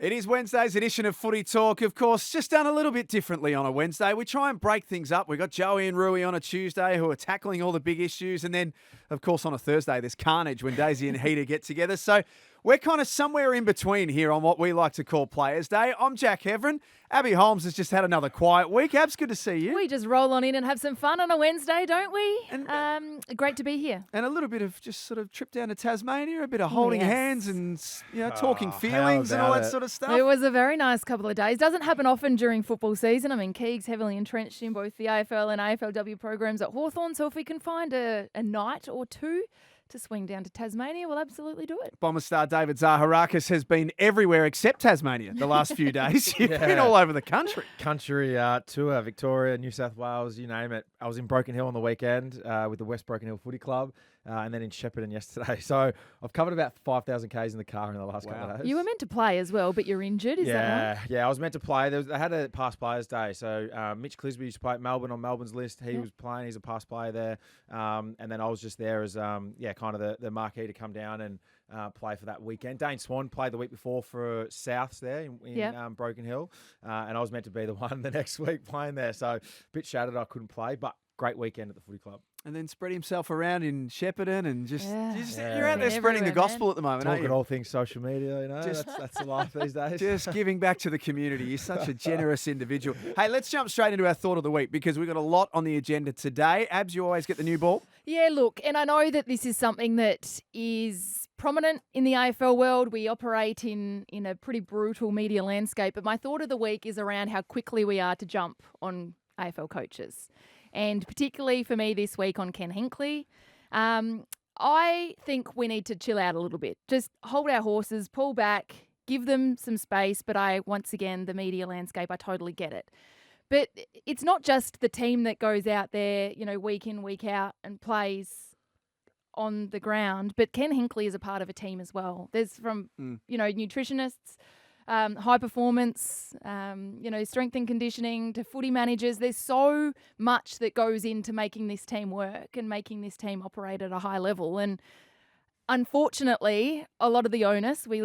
It is Wednesday's edition of Footy Talk, of course, just done a little bit differently on a Wednesday. We try and break things up. We've got Joey and Rui on a Tuesday who are tackling all the big issues. And then, of course, on a Thursday, there's carnage when Daisy and Heater get together. So we're kind of somewhere in between here on what we like to call Players' Day. I'm Jack Heverin. Abbey Holmes has just had another quiet week. Abs, good to see you. We just roll on in and have some fun on a Wednesday, don't we? And, great to be here. And a little bit of just sort of trip down to Tasmania, a bit of holding hands and, talking how feelings and all that about it? sort of stuff. It was a very nice couple of days. Doesn't happen often during football season. I mean, Keegs heavily entrenched in both the AFL and AFLW programs at Hawthorn. So if we can find a night or two to swing down to Tasmania, we'll absolutely do it. Bomber star David Zaharakis has been everywhere except Tasmania the last few days. You've been all over the country. Country tour, Victoria, New South Wales, you name it. I was in Broken Hill on the weekend with the West Broken Hill Footy Club and then in Shepparton yesterday. So I've covered about 5,000 Ks in the car in the last couple of days. You were meant to play as well, but you're injured, is that right? Yeah, I was meant to play. They had a past players day. So Mitch Clisby used to play at Melbourne on Melbourne's list. He was playing. He's a past player there. And then I was just there as, kind of the marquee to come down and play for that weekend. Dane Swan played the week before for Souths there in Broken Hill. And I was meant to be the one the next week playing there. So a bit shattered I couldn't play, but great weekend at the footy club. And then spread himself around in Shepparton and you're out there Everywhere, spreading the gospel at the moment, aren't Talking you? all things social media, that's the life these days. Just giving back to the community. You're such a generous individual. Hey, let's jump straight into our thought of the week because we've got a lot on the agenda today. Abs, you always get the new ball. Yeah, look, and I know that this is something that is prominent in the AFL world. We operate in a pretty brutal media landscape, but my thought of the week is around how quickly we are to jump on AFL coaches. And particularly for me this week on Ken Hinkley, I think we need to chill out a little bit. Just hold our horses, pull back, give them some space. But once again, the media landscape, I totally get it. But it's not just the team that goes out there, week in, week out and plays on the ground. But Ken Hinkley is a part of a team as well. There's from, nutritionists, high performance, strength and conditioning to footy managers. There's so much that goes into making this team work and making this team operate at a high level. And unfortunately, a lot of the onus, we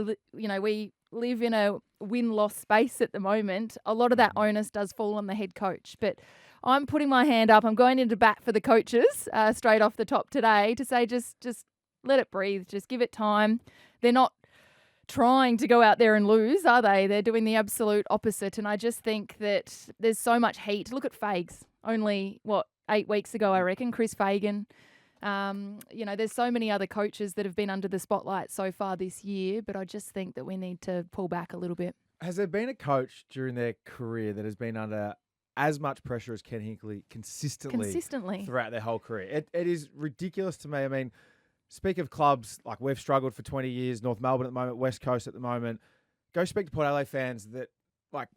live in a win-loss space at the moment. A lot of that onus does fall on the head coach. But I'm putting my hand up. I'm going into bat for the coaches straight off the top today to say just let it breathe. Just give it time. They're not trying to go out there and lose, are they? They're doing the absolute opposite. And I just think that there's so much heat. Look at Fags. Only, 8 weeks ago, I reckon, Chris Fagan. There's so many other coaches that have been under the spotlight so far this year, but I just think that we need to pull back a little bit. Has there been a coach during their career that has been under as much pressure as Ken Hinkley consistently throughout their whole career? It is ridiculous to me. I mean, speak of clubs, like we've struggled for 20 years, North Melbourne at the moment, West Coast at the moment. Go speak to Port Adelaide fans that,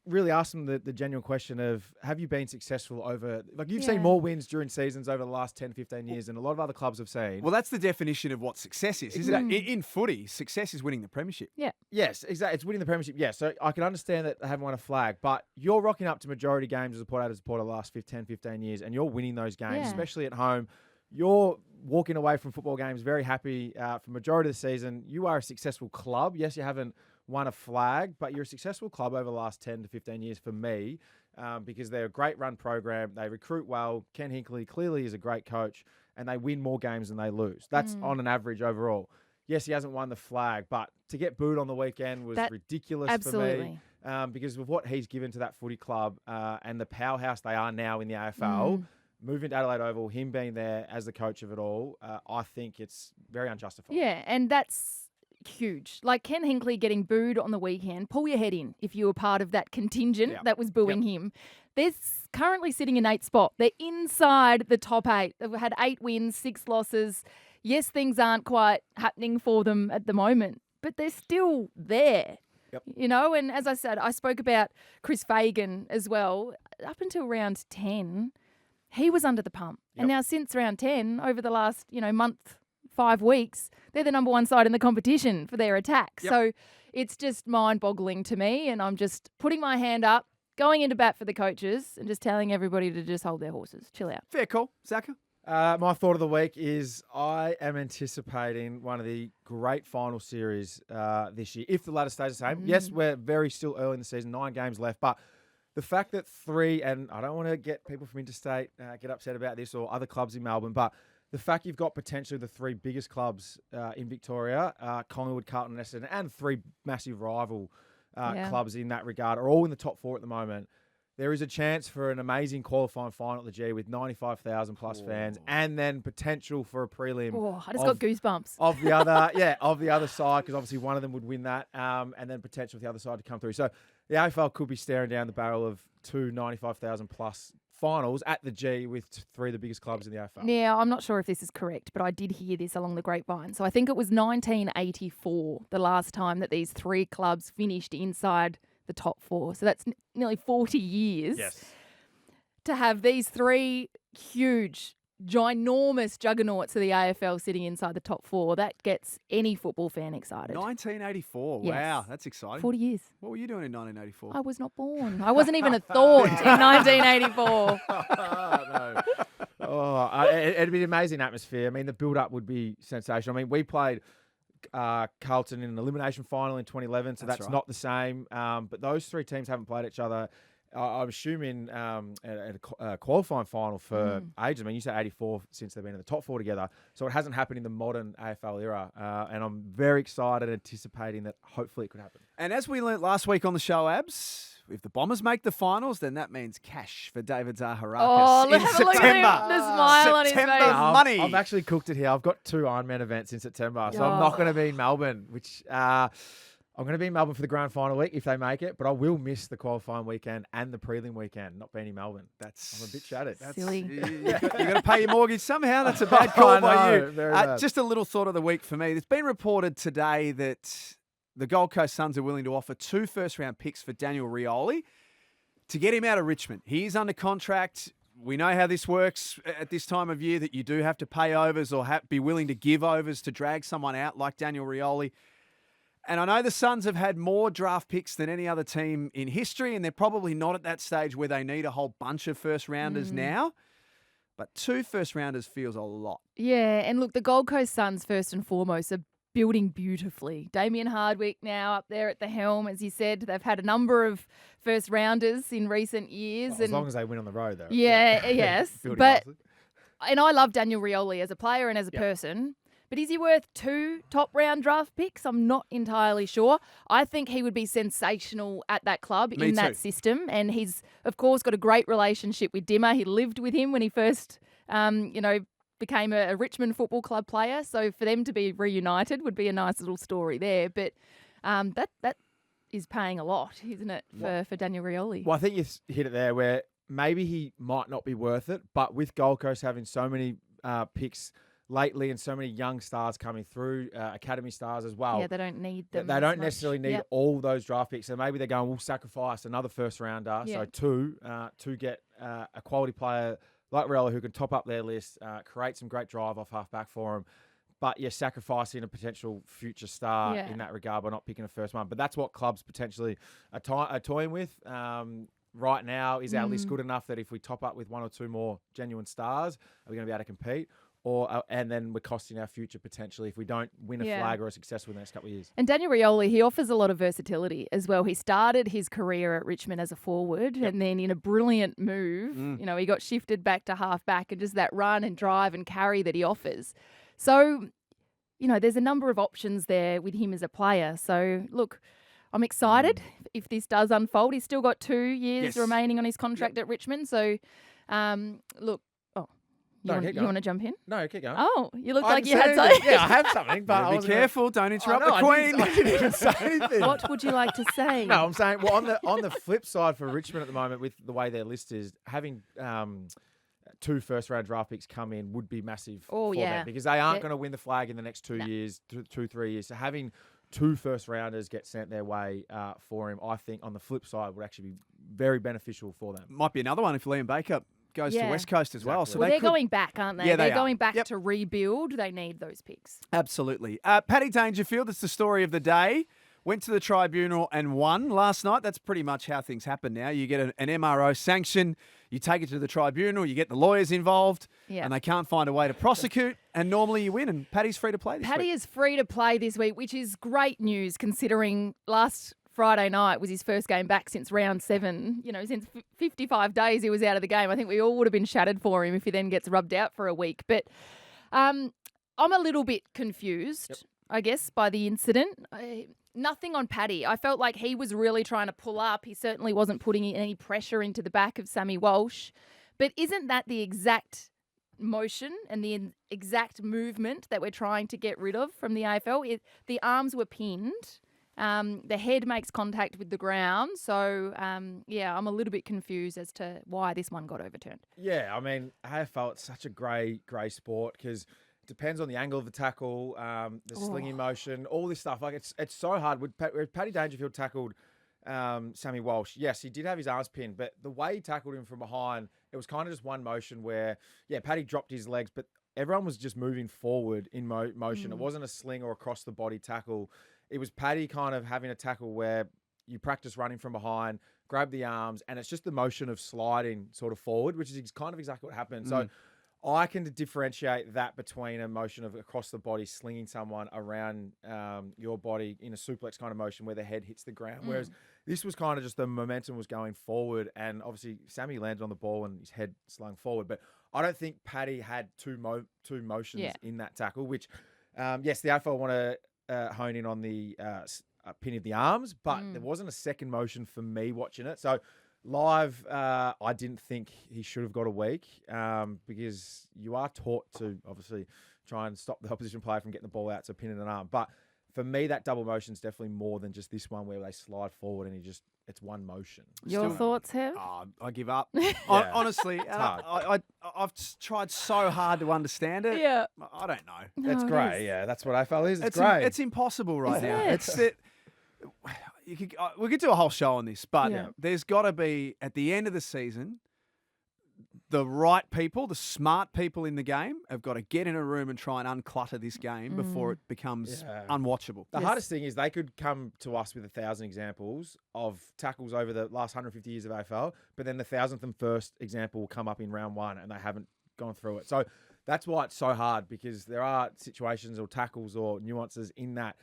really ask them the genuine question of, have you been successful over, you've seen more wins during seasons over the last 10, 15 years than a lot of other clubs have seen. Well, that's the definition of what success is, isn't it? In footy, success is winning the premiership. Yeah. Yes, exactly. It's winning the premiership. Yeah, so I can understand that they haven't won a flag, but you're rocking up to majority games as a Port Adelaide supporter the last 10, 15 years, and you're winning those games, especially at home. You're walking away from football games very happy for majority of the season. You are a successful club. Yes, you haven't won a flag, but you're a successful club over the last 10 to 15 years for me because they're a great run program. They recruit well. Ken Hinkley clearly is a great coach, and they win more games than they lose. That's on an average overall. Yes, he hasn't won the flag, but to get booed on the weekend was ridiculous for me because of what he's given to that footy club and the powerhouse they are now in the AFL. Moving to Adelaide Oval, him being there as the coach of it all, I think it's very unjustified. Yeah, and that's huge. Like Ken Hinkley getting booed on the weekend, pull your head in if you were part of that contingent that was booing him. They're currently sitting in 8th spot. They're inside the top 8. They've had 8 wins, 6 losses. Yes, things aren't quite happening for them at the moment, but they're still there. And as I said, I spoke about Chris Fagan as well. Up until round 10, he was under the pump. And now since round 10, over the last, month, 5 weeks, they're the number 1 side in the competition for their attack. So it's just mind-boggling to me, and I'm just putting my hand up, going into bat for the coaches and just telling everybody to just hold their horses, chill out. Fair call. Zaka? My thought of the week is I am anticipating one of the great final series this year, if the ladder stays the same. Yes, we're very still early in the season, 9 games left, but the fact that 3, and I don't want to get people from interstate get upset about this or other clubs in Melbourne, but the fact you've got potentially the 3 biggest clubs in Victoria, Collingwood, Carlton, and Essendon, and 3 massive rival clubs in that regard are all in the top 4 at the moment. There is a chance for an amazing qualifying final at the G with 95,000 plus fans, and then potential for a prelim. Oh, I just got goosebumps. Of the other side, because obviously one of them would win that, and then potential for the other side to come through. So the AFL could be staring down the barrel of 2 95,000 plus finals at the G with 3 of the biggest clubs in the AFL. Now, I'm not sure if this is correct, but I did hear this along the grapevine. So I think it was 1984, the last time that these 3 clubs finished inside the top 4. So that's nearly 40 years to have these 3 huge, ginormous juggernauts of the AFL sitting inside the top 4. That gets any football fan excited. 1984. Yes. Wow, that's exciting. 40 years. What were you doing in 1984? I was not born. I wasn't even a thought in 1984. No. It'd be an amazing atmosphere. I mean, the build-up would be sensational. I mean, we played Carlton in an elimination final in 2011, so that's right. not the same. But those 3 teams haven't played each other. I'm assuming at a qualifying final for ages. I mean, you say 84 since they've been in the top 4 together, so it hasn't happened in the modern AFL era. And I'm very excited, anticipating that hopefully it could happen. And as we learnt last week on the show, Abs, if the Bombers make the finals, then that means cash for David Zaharakis Oh, in have a look at him. September. The smile on his September face. money. I've actually cooked it here. I've got 2 Ironman events in September, so I'm not going to be in Melbourne, which I'm going to be in Melbourne for the grand final week if they make it, but I will miss the qualifying weekend and the prelim weekend, not being in Melbourne. I'm a bit shattered. Silly. You got to pay your mortgage somehow. That's a bad call by you. Very bad. Just a little thought of the week for me. It's been reported today that the Gold Coast Suns are willing to offer 2 first-round picks for Daniel Rioli to get him out of Richmond. He is under contract. We know how this works at this time of year, that you do have to pay overs or be willing to give overs to drag someone out like Daniel Rioli. And I know the Suns have had more draft picks than any other team in history, and they're probably not at that stage where they need a whole bunch of first-rounders now. But 2 first-rounders feels a lot. Yeah, and look, the Gold Coast Suns, first and foremost, are building beautifully. Damien Hardwick now up there at the helm, as you said. They've had a number of first-rounders in recent years. Well, as long as they win on the road, though. Yeah, yes. But and I love Daniel Rioli as a player and as a person. But is he worth 2 top-round draft picks? I'm not entirely sure. I think he would be sensational at that club in that system. And he's, of course, got a great relationship with Dimmer. He lived with him when he first, became a Richmond Football Club player. So for them to be reunited would be a nice little story there. But that is paying a lot, isn't it, for Daniel Rioli? Well, I think you hit it there where maybe he might not be worth it, but with Gold Coast having so many picks lately and so many young stars coming through, academy stars as well. Yeah, they don't need them. They don't necessarily need all those draft picks. So maybe they're going, we'll sacrifice another first rounder. So 2 to get a quality player like Rioli who can top up their list, create some great drive off half back for them. But you're sacrificing a potential future star in that regard by not picking a first one. But that's what clubs potentially are toying with. Right now, is our list good enough that if we top up with 1 or 2 more genuine stars, are we going to be able to compete? And then we're costing our future potentially if we don't win a flag or are successful in the next couple of years. And Daniel Rioli, he offers a lot of versatility as well. He started his career at Richmond as a forward and then in a brilliant move, he got shifted back to half back, and just that run and drive and carry that he offers. So, there's a number of options there with him as a player. So, look, I'm excited if this does unfold. He's still got 2 years remaining on his contract at Richmond. So, look, you want to jump in? No, keep going. Oh, you look like you had something. Yeah, I have something, but be careful. Don't interrupt the Queen. I didn't even say anything. What would you like to say? No, I'm saying, well, on the flip side for Richmond at the moment, with the way their list is, having 2 first-round draft picks come in would be massive for them, because they aren't going to win the flag in the next 2 years, 3 years. So having 2 first-rounders get sent their way for him, I think, on the flip side, would actually be very beneficial for them. Might be another one if Liam Baker goes to West Coast as well. So they're going back, aren't they? Yeah, they're going back to rebuild. They need those picks. Absolutely. Paddy Dangerfield, it's the story of the day. went to the tribunal and won last night. That's pretty much how things happen now. You get an MRO sanction, you take it to the tribunal, you get the lawyers involved, and they can't find a way to prosecute, and normally you win, and Paddy's free to play this week. Paddy is free to play this week, which is great news considering last Friday night was his first game back since round 7. You know, since 55 days he was out of the game. I think we all would have been shattered for him if he then gets rubbed out for a week. But I'm a little bit confused, I guess, by the incident. Nothing on Paddy. I felt like he was really trying to pull up. He certainly wasn't putting any pressure into the back of Sammy Walsh. But isn't that the exact motion and the exact movement that we're trying to get rid of from the AFL? The arms were pinned. The head makes contact with the ground. So, I'm a little bit confused as to why this one got overturned. Yeah, I mean, AFL, it's such a grey sport because it depends on the angle of the tackle, the slinging motion, all this stuff. Like, it's so hard. With Paddy Dangerfield tackled Sammy Walsh, yes, he did have his arms pinned, but the way he tackled him from behind, it was kind of just one motion where, Paddy dropped his legs, but everyone was just moving forward in motion. It wasn't a sling or across the body tackle. It was Paddy kind of having a tackle where you practice running from behind, grab the arms, and it's just the motion of sliding sort of forward, which is kind of exactly what happened. So I can differentiate that between a motion of across the body, slinging someone around your body in a suplex kind of motion where the head hits the ground. Whereas this was kind of just the momentum was going forward, and obviously Sammy landed on the ball and his head slung forward. But I don't think Paddy had two motions in that tackle, which, yes, the AFL want to hone in on the pin of the arms, but there wasn't a second motion for me watching it. So live, I didn't think he should have got a week because you are taught to obviously try and stop the opposition player from getting the ball out to pin in an arm. But for me, that double motion is definitely more than just this one where they slide forward and it's one motion. Your thoughts, Hev? I give up. Honestly, I've tried so hard to understand it. Yeah. I don't know. That's great. Yeah, that's what AFL is. It's great. It's impossible right now. We could do a whole show on this, but there's got to be, at the end of the season, the right people, the smart people in the game have got to get in a room and try and unclutter this game before it becomes unwatchable. The hardest thing is they could come to us with 1,000 examples of tackles over the last 150 years of AFL, but then the 1,001st example will come up in round 1 and they haven't gone through it. So that's why it's so hard, because there are situations or tackles or nuances in that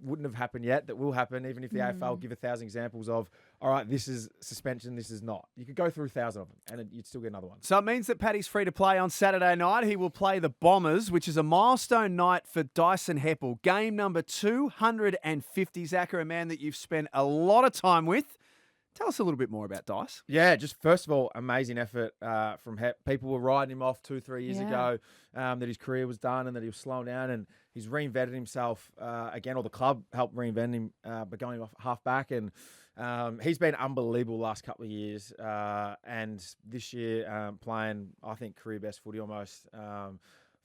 wouldn't have happened yet, that will happen, even if the AFL give 1,000 examples of, all right, this is suspension, this is not. You could go through 1,000 of them and you'd still get another one. So it means that Paddy's free to play on Saturday night. He will play the Bombers, which is a milestone night for Dyson Heppell. Game number 250. Zachary, a man that you've spent a lot of time with. Tell us a little bit more about Dice. Yeah, just first of all, amazing effort from Hepp. People were writing him off 2-3 years ago that his career was done and that he was slowing down, and he's reinvented himself again, or the club helped reinvent him by going off half back, and he's been unbelievable the last couple of years, and this year playing, I think, career best footy almost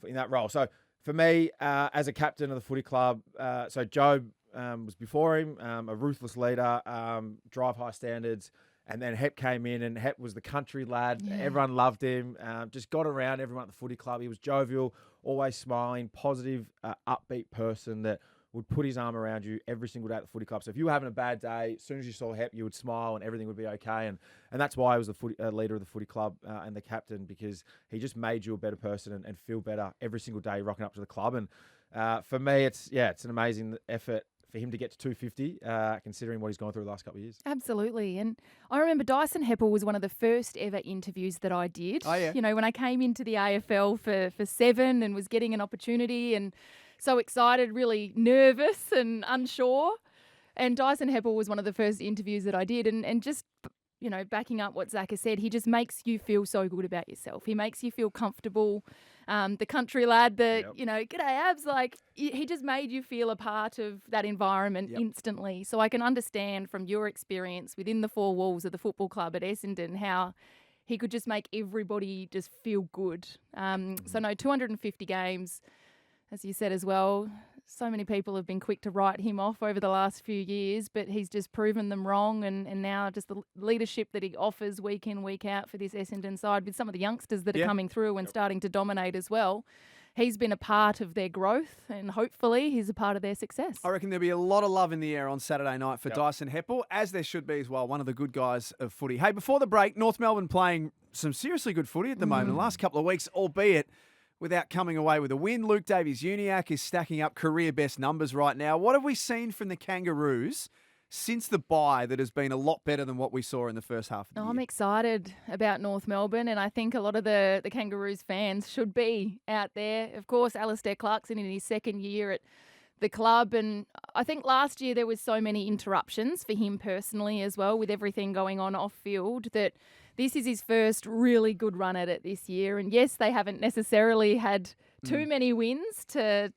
in that role. So for me, as a captain of the footy club, so Joe was before him, a ruthless leader, drive high standards. And then Hepp came in, and Hepp was the country lad. Yeah. Everyone loved him, just got around everyone at the footy club. He was jovial, always smiling, positive, upbeat person that would put his arm around you every single day at the footy club. So if you were having a bad day, as soon as you saw Hepp, you would smile and everything would be okay. And that's why he was the leader of the footy club and the captain, because he just made you a better person and feel better every single day rocking up to the club. And for me, it's an amazing effort for him to get to 250, considering what he's gone through the last couple of years. Absolutely. And I remember Dyson Heppell was one of the first ever interviews that I did. Oh, yeah. You know, when I came into the AFL for 7 and was getting an opportunity and so excited, really nervous and unsure. And Dyson Heppell was one of the first interviews that I did. And just, you know, backing up what Zach has said, he just makes you feel so good about yourself. He makes you feel comfortable. The country lad that, you know, g'day Abs, like he just made you feel a part of that environment instantly. So I can understand from your experience within the 4 walls of the football club at Essendon how he could just make everybody just feel good. So no, 250 games, as you said as well. So many people have been quick to write him off over the last few years, but he's just proven them wrong. And now just the leadership that he offers week in, week out for this Essendon side with some of the youngsters that are coming through and starting to dominate as well. he's been a part of their growth, and hopefully he's a part of their success. I reckon there'll be a lot of love in the air on Saturday night for Yep. Dyson Heppell, as there should be as well, one of the good guys of footy. Hey, before the break, North Melbourne playing some seriously good footy at the moment. The last couple of weeks, albeit without coming away with a win. Luke Davies-Uniacke is stacking up career best numbers right now. What have we seen from the Kangaroos since the bye that has been a lot better than what we saw in the first half of the year? I'm excited about North Melbourne, and I think a lot of the Kangaroos fans should be out there. Of course, Alistair Clarkson in his second year at the club, and I think last year there was so many interruptions for him personally as well, with everything going on off field, that this is his first really good run at it this year. And yes, they haven't necessarily had too many wins to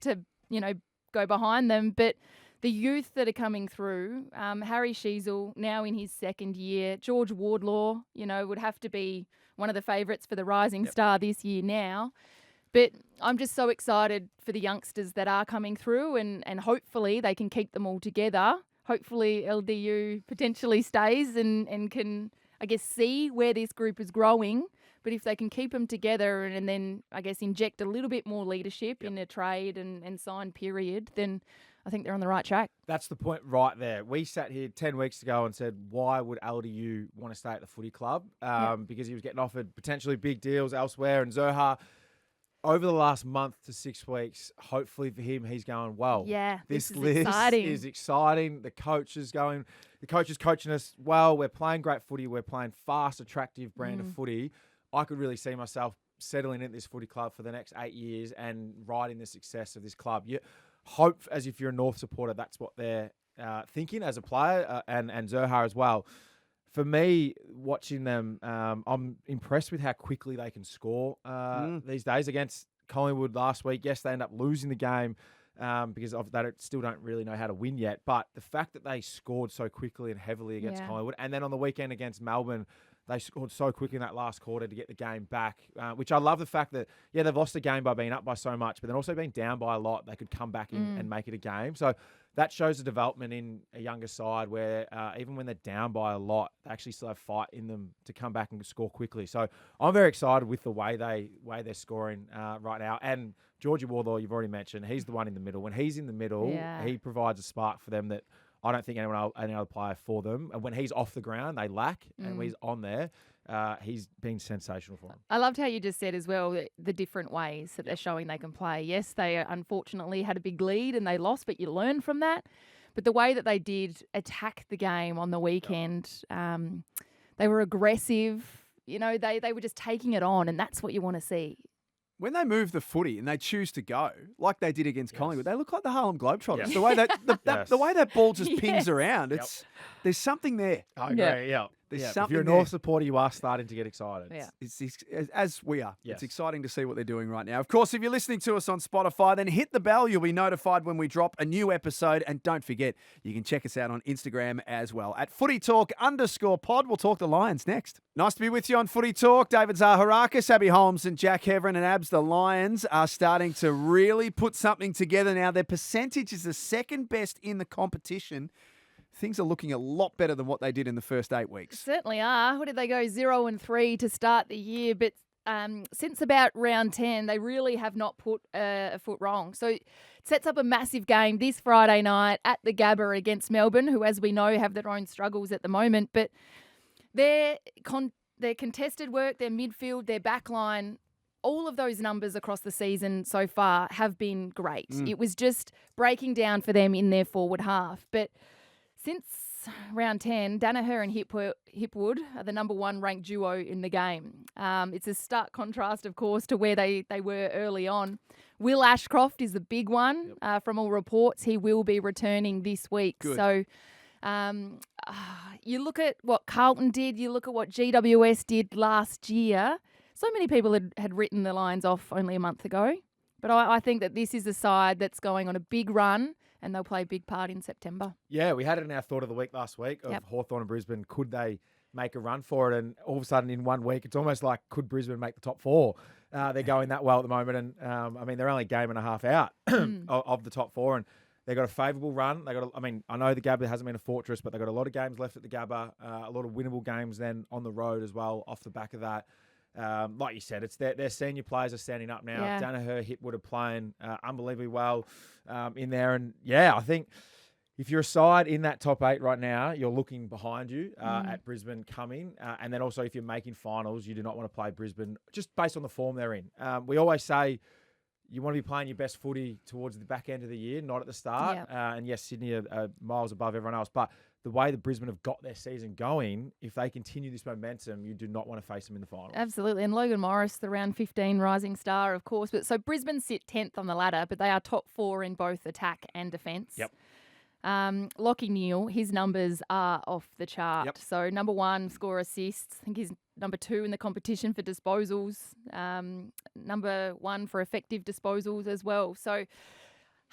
go behind them, but the youth that are coming through, Harry Sheasel now in his second year, George Wardlaw, would have to be one of the favourites for the rising star this year now. But I'm just so excited for the youngsters that are coming through, and hopefully they can keep them all together. Hopefully LDU potentially stays and can, I guess, see where this group is growing. But if they can keep them together and then, I guess, inject a little bit more leadership in a trade and sign period, then I think they're on the right track. That's the point right there. We sat here 10 weeks ago and said, why would LDU want to stay at the footy club? Because he was getting offered potentially big deals elsewhere. And Zohar, over the last month to 6 weeks, hopefully for him, he's going, well, Yeah, this is list exciting. is exciting. The coach is coaching us well. We're playing great footy. We're playing fast, attractive brand of footy. I could really see myself settling in this footy club for the next 8 years and riding the success of this club. You hope, as if you're a North supporter, that's what they're thinking as a player, and Zohar as well. For me, watching them, I'm impressed with how quickly they can score these days. Against Collingwood last week, yes, they end up losing the game because they still don't really know how to win yet. But the fact that they scored so quickly and heavily against Collingwood, and then on the weekend against Melbourne, they scored so quickly in that last quarter to get the game back, which I love the fact that, they've lost the game by being up by so much, but then also being down by a lot, they could come back in and make it a game. So that shows the development in a younger side where even when they're down by a lot, they actually still have fight in them to come back and score quickly. So I'm very excited with the way they're scoring right now. And Georgie Wardlaw, you've already mentioned, he's the one in the middle. When he's in the middle, he provides a spark for them that I don't think any other player for them. And when he's off the ground, they lack. And when he's on there, he's been sensational for them. I loved how you just said as well the different ways that they're showing they can play. Yes, they unfortunately had a big lead and they lost, but you learn from that. But the way that they did attack the game on the weekend, they were aggressive. They were just taking it on, and that's what you want to see. When they move the footy and they choose to go, like they did against Collingwood, they look like the Harlem Globetrotters. Yes. The way that the way that ball just pings Yes. around, there's something there. I agree, Yeah. There's If something you're a there. North supporter, you are starting to get excited. Yeah. It's as we are. Yes. It's exciting to see what they're doing right now. Of course, if you're listening to us on Spotify, then hit the bell. You'll be notified when we drop a new episode. And don't forget, you can check us out on Instagram as well at Footy Talk _pod. We'll talk the Lions next. Nice to be with you on Footy Talk. David Zaharakis, Abbey Holmes and Jack Heverin and Abs. The Lions are starting to really put something together now. Their percentage is the second best in the competition. Things are looking a lot better than what they did in the first 8 weeks. Certainly are. What did they go 0-3 to start the year? But since about round 10, they really have not put a foot wrong. So it sets up a massive game this Friday night at the Gabba against Melbourne, who, as we know, have their own struggles at the moment. But their contested work, their midfield, their backline, all of those numbers across the season so far have been great. It was just breaking down for them in their forward half. But since round 10, Danaher and Hipwood are the number one ranked duo in the game. It's a stark contrast, of course, to where they were early on. Will Ashcroft is the big one. From all reports, he will be returning this week. Good. So you look at what Carlton did, you look at what GWS did last year. So many people had written the Lions off only a month ago. But I think that this is a side that's going on a big run, and they'll play a big part in September. Yeah, we had it in our thought of the week last week of Hawthorn and Brisbane. Could they make a run for it? And all of a sudden in 1 week, it's almost like, could Brisbane make the top four? They're going that well at the moment. And they're only a game and a half out of the top four. And they've got a favourable run. I know the Gabba hasn't been a fortress, but they've got a lot of games left at the Gabba, a lot of winnable games then on the road as well off the back of that. like you said, it's their senior players are standing up now. Yeah. Danaher, Hipwood are playing unbelievably well in there. And, yeah, I think if you're a side in that top 8 right now, you're looking behind you at Brisbane coming. And then also if you're making finals, you do not want to play Brisbane just based on the form they're in. We always say you want to be playing your best footy towards the back end of the year, not at the start. Yep. And, yes, Sydney are miles above everyone else. But the way that Brisbane have got their season going, if they continue this momentum, you do not want to face them in the finals. Absolutely. And Logan Morris, the round 15 rising star, of course. But so Brisbane sit 10th on the ladder, but they are top 4 in both attack and defence. Yep. Lockie Neal, his numbers are off the chart. Yep. So number 1, score assists. I think he's number 2 in the competition for disposals. Number 1 for effective disposals as well. So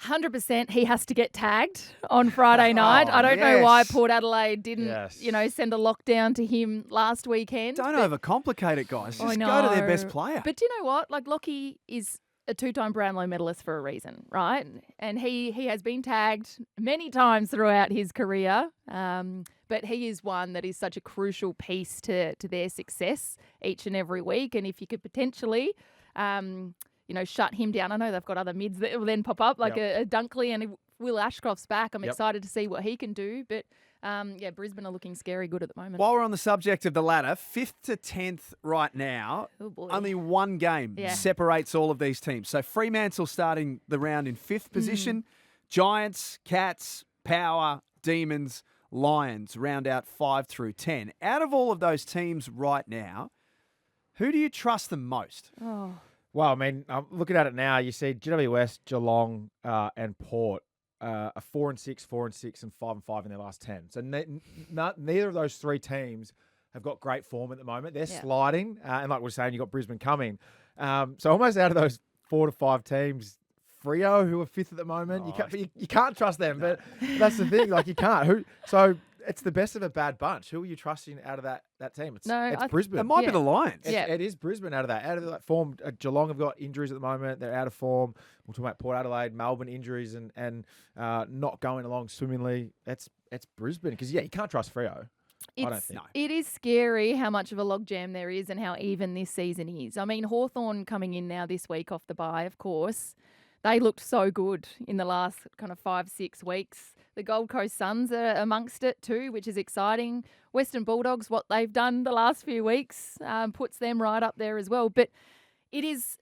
100% he has to get tagged on Friday night. I don't know why Port Adelaide didn't, send a lockdown to him last weekend. Don't overcomplicate it, guys. Just go to their best player. But do you know what? Like, Lockie is a 2-time Brownlow medalist for a reason, right? And he has been tagged many times throughout his career, but he is one that is such a crucial piece to their success each and every week. And if you could potentially, shut him down. I know they've got other mids that will then pop up, like a Dunkley, and Will Ashcroft's back. I'm excited to see what he can do, but Brisbane are looking scary good at the moment. While we're on the subject of the ladder, 5th to 10th right now, only one game separates all of these teams. So Fremantle starting the round in 5th position. Giants, Cats, Power, Demons, Lions round out 5 through 10. Out of all of those teams right now, who do you trust the most? Oh. Well, I mean, I'm looking at it now. You see GWS, Geelong, and Port are 4-6, 4-6, and 5-5 in their last 10. So neither of those 3 teams have got great form at the moment. They're sliding, and like we're saying, you've got Brisbane coming. So almost out of those 4 to 5 teams, Freo, who are 5th at the moment, you can't trust them. But that's the thing, like you can't. So it's the best of a bad bunch. Who are you trusting out of that team? It's Brisbane. It might be the Lions. It is Brisbane out of that form. Geelong have got injuries at the moment. They're out of form. We'll talk about Port Adelaide, Melbourne injuries and not going along swimmingly. It's Brisbane because, you can't trust Freo. I don't think. It is scary how much of a logjam there is and how even this season is. I mean, Hawthorn coming in now this week off the bye, of course. They looked so good in the last kind of 5-6 weeks. The Gold Coast Suns are amongst it too, which is exciting. Western Bulldogs, what they've done the last few weeks, puts them right up there as well. But it is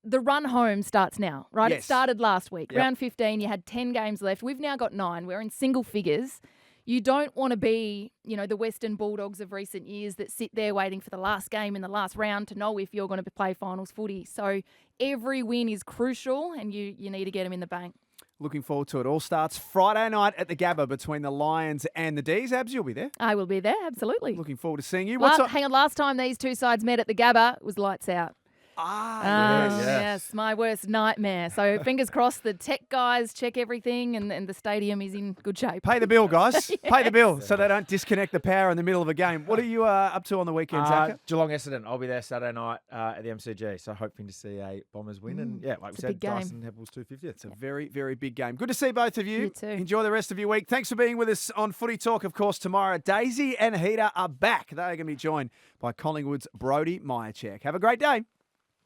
the run home starts now, right? Yes. It started last week. Yep. Round 15, you had 10 games left. We've now got 9. We're in single figures. You don't want to be, the Western Bulldogs of recent years that sit there waiting for the last game in the last round to know if you're going to play finals footy. So every win is crucial and you need to get them in the bank. Looking forward to it. All starts Friday night at the Gabba between the Lions and the D's. Abs, you'll be there. I will be there, absolutely. Looking forward to seeing you. Hang on, last time these two sides met at the Gabba, it was lights out. Yes, my worst nightmare. So fingers crossed the tech guys check everything and the stadium is in good shape. Pay the bill, guys. Yes. Pay the bill so they don't disconnect the power in the middle of a game. What are you up to on the weekend, Zach? Geelong Essendon. I'll be there Saturday night at the MCG. So hoping to see a Bombers win. And like we said, Dyson Heppell's 250th. It's a very, very big game. Good to see both of you. You too. Enjoy the rest of your week. Thanks for being with us on Footy Talk. Of course, tomorrow, Daisy and Heater are back. They're going to be joined by Collingwood's Brodie Myercheck. Have a great day.